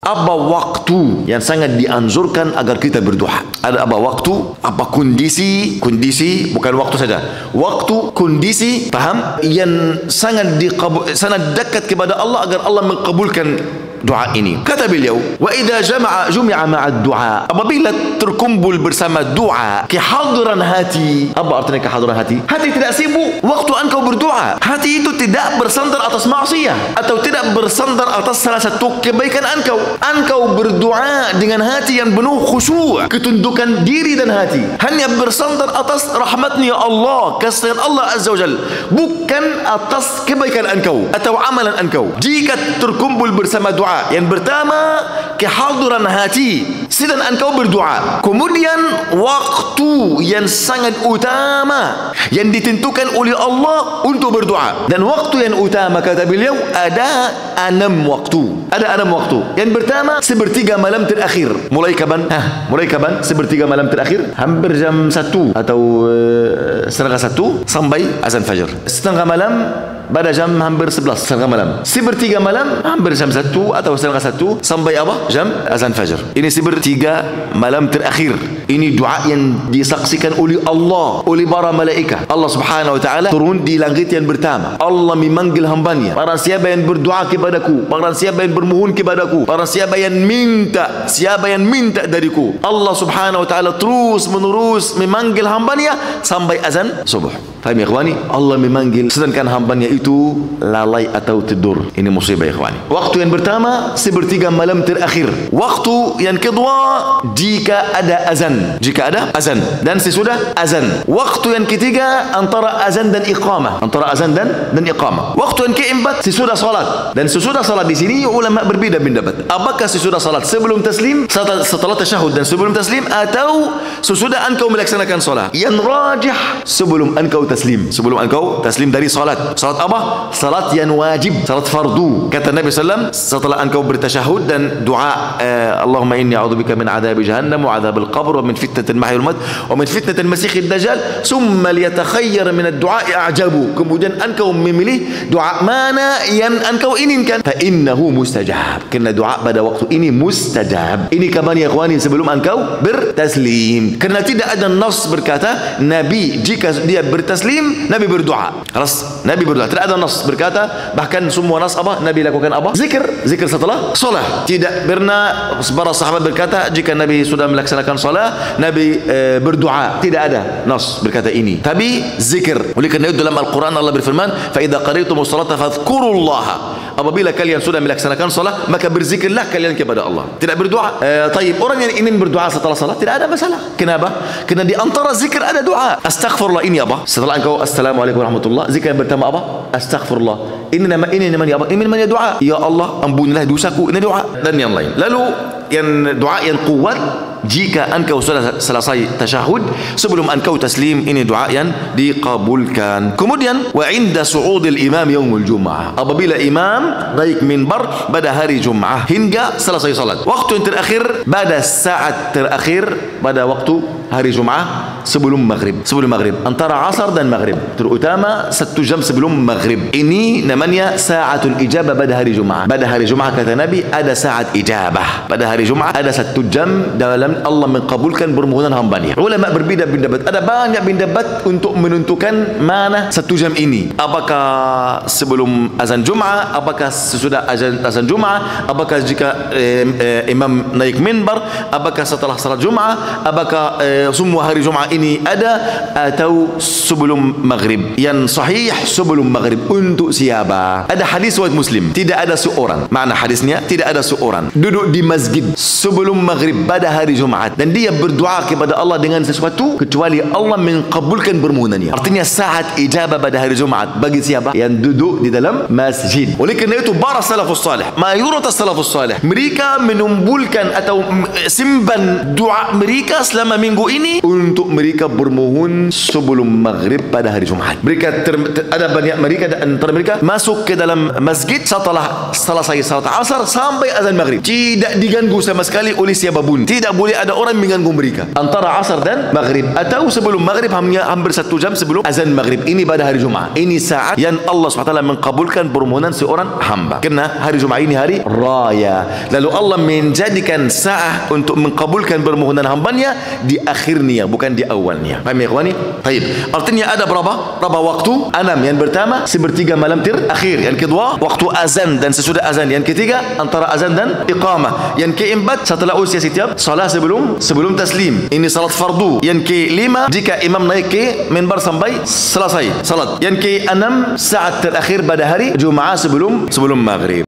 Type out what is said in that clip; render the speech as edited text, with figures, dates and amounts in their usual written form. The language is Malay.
apa waktu yang sangat dianjurkan agar kita berdoa? Ada apa waktu? Apa kondisi? Kondisi bukan waktu saja. Waktu, kondisi, paham? Yang sangat dekat kepada Allah agar Allah mengabulkan doa ini. Kata beliau, wa idza jumi'a ma'a du'a, apabila terkumpul bersama doa, kehadiran hati. Apa artinya kehadiran hati? Hati tidak sibuk waktu engkau berdoa. Hati itu tidak bersandar atas maksiat atau tidak bersandar atas salah satu kebaikan engkau. Engkau berdoa dengan hati yang penuh khusyuk, ketundukan diri dan hati, hanya bersandar atas rahmatnya Allah, kasih Allah Azza wa Jalla, bukan atas kebaikan engkau atau amalan engkau. Jika terkumpul bersama doa, yang pertama kehadiran hati sedang engkau berdoa, kemudian waktu yang sangat utama yang ditentukan oleh Allah untuk berdoa. Dan waktu yang utama kata beliau ada 6 waktu. Ada 6 waktu. Yang pertama sepertiga malam terakhir. Mulai kapan? Mulai kapan? Sepertiga malam terakhir, hampir jam 1 atau setengah 1 sampai azan fajar. Setengah malam pada jam hampir 11 setengah malam. Sepertiga malam hampir jam 1 atau setengah 1 sampai apa? Jam azan fajar. Ini sepertiga malam terakhir. Ini doa yang disaksikan oleh Allah, oleh para malaikat. Allah Subhanahu wa taala turun di langit yang pertama. Allah memanggil hambanya. Barang siapa yang berdoa kepadaku, barang siapa yang bermohon kepadaku, barang siapa yang minta dariku, Allah Subhanahu wa taala terus menerus memanggil hambanya sampai azan subuh. Faham ya ikhwani? Allah memanggil sedangkan hambanya itu lalai atau tidur. Ini musibah ya ikhwani. Waktu yang pertama sepertiga malam terakhir. Waktu yang kedua jika ada azan. Jika ada azan dan sesudah azan. Waktu yang ketiga antara azan dan iqamah. Antara azan dan iqamah. Waktu yang keempat sesudah salat. Dan sesudah salat di sini ulama berbeda pendapat. Apakah sesudah salat sebelum taslim, setelah tasyahud dan sebelum taslim, atau sesudah engkau melaksanakan salat? Yang rajih sebelum engkau taslim. Sebelum engkau taslim dari salat. Salat apa? Salat yang wajib, salat fardu. Kata Nabi sallam, setelah engkau bertasyahud dan doa Allahumma inni a'udzubika min adzabi jahannam wa adzabil qabr wa min fitnatil mahya wal mamat wa min fitnatil masiihid dajjal summa liyatakhayyar min ad-du'a a'jabu. Kemudian engkau memilih doa mana yang engkau inginkan, fa innahu mustajab. Karena doa pada waktu ini mustajab. Ini kapan ya ikhwani? Sebelum engkau bertaslim. Karena tidak ada nas berkata Nabi jika dia bertaslim Nabi berdoa. Keras, Nabi berdoa. Tidak ada nas berkata, bahkan semua nas apa? Nabi lakukan apa? Zikir setelah solat. Tidak pernah para sahabat berkata jika Nabi sudah melaksanakan solat Nabi berdoa. Tidak ada nas berkata ini. Tapi zikir. Oleh kerana itu dalam Al-Quran Allah berfirman, fa idza qara'tumus salata fadhkurullaha. Apabila kalian sudah melaksanakan salat maka berzikirlah kalian kepada Allah. Tidak berdoa. Taib, orang yang ingin berdoa setelah salat tidak ada masalah. Kenapa? Karena di antara zikir ada doa. Astaghfirullah ini apa? Setelah engkau assalamualaikum warahmatullahi, zikir yang pertama apa? Astaghfirullah. Ini namanya apa? Ini namanya doa. Ya Allah, ampunilah dosaku. Ini doa dan yang lain. Lalu yang doa yang kuat jika engkau sudah selesai tasyahud sebelum engkau taslim, ini doa yang dikabulkan. Kemudian wa inda su'udil imam yaumul jum'ah, apabila imam naik minbar pada hari Jumaah hingga selesai salat. Waktu yang terakhir pada saat terakhir pada waktu hari Jumaah sebelum maghrib. Sebelum maghrib antara asar dan maghrib, terutama 1 jam sebelum maghrib. Ini namanya sa'atul ijabah pada hari Jumaah. Pada hari Jumaah kata Nabi ada saat ijabah. Pada hari Jumaah ada 1 jam dalam Allah mengabulkan permohonan hambanya. Ulama berbeda pendapat. Ada banyak pendapat untuk menentukan mana 1 jam ini. Apakah sebelum azan Jumaah, apakah sesudah azan Jumaah, apakah jika imam naik minbar, apakah setelah salat Jumaah, apakah semua hari Jumaah ini ada, atau sebelum maghrib. Yang sahih sebelum maghrib. Untuk siapa? Ada hadis riwayat Muslim, tidak ada seorang, makna hadisnya tidak ada seorang duduk di masjid sebelum maghrib pada hari Jumaat dan dia berdoa kepada Allah dengan sesuatu kecuali Allah mengabulkan permohonannya. Artinya saat ijabah pada hari Jumaat bagi siapa? Yang duduk di dalam masjid. Oleh kerana itu para salafus salih, mayoritas salafus salih, mereka menumpulkan atau simpan doa mereka selama minggu ini untuk mereka bermohon sebelum maghrib pada hari Jumaat. Ada banyak mereka antara mereka masuk ke dalam masjid setelah selesai salat asar sampai azan maghrib. Tidak diganggu sama sekali oleh siapapun. Tidak boleh ada orang mengganggu mereka antara asar dan maghrib, atau sebelum maghrib hampir 1 jam sebelum azan maghrib. Ini pada hari Jumaat. Ini saat yang Allah SWT mengabulkan permohonan seorang hamba. Kerana hari Jumaat ini hari raya. Lalu Allah menjadikan saat untuk mengabulkan permohonan hambanya di akhirnya, bukan di awalnya. Paham ya ikhwani? Baik. Artinya ada berapa waktu? 6. Yang pertama sepertiga malam terakhir. Yang kedua waktu azan dan sesudah azan. Yang ketiga antara azan dan iqamah. Yang keempat setelah usia setiap salat sebelum taslim. Ini salat fardu. Yang kelima jika imam naik ke minbar sampai selesai salat. Yang keenam saat terakhir pada hari Jumaat sebelum maghrib.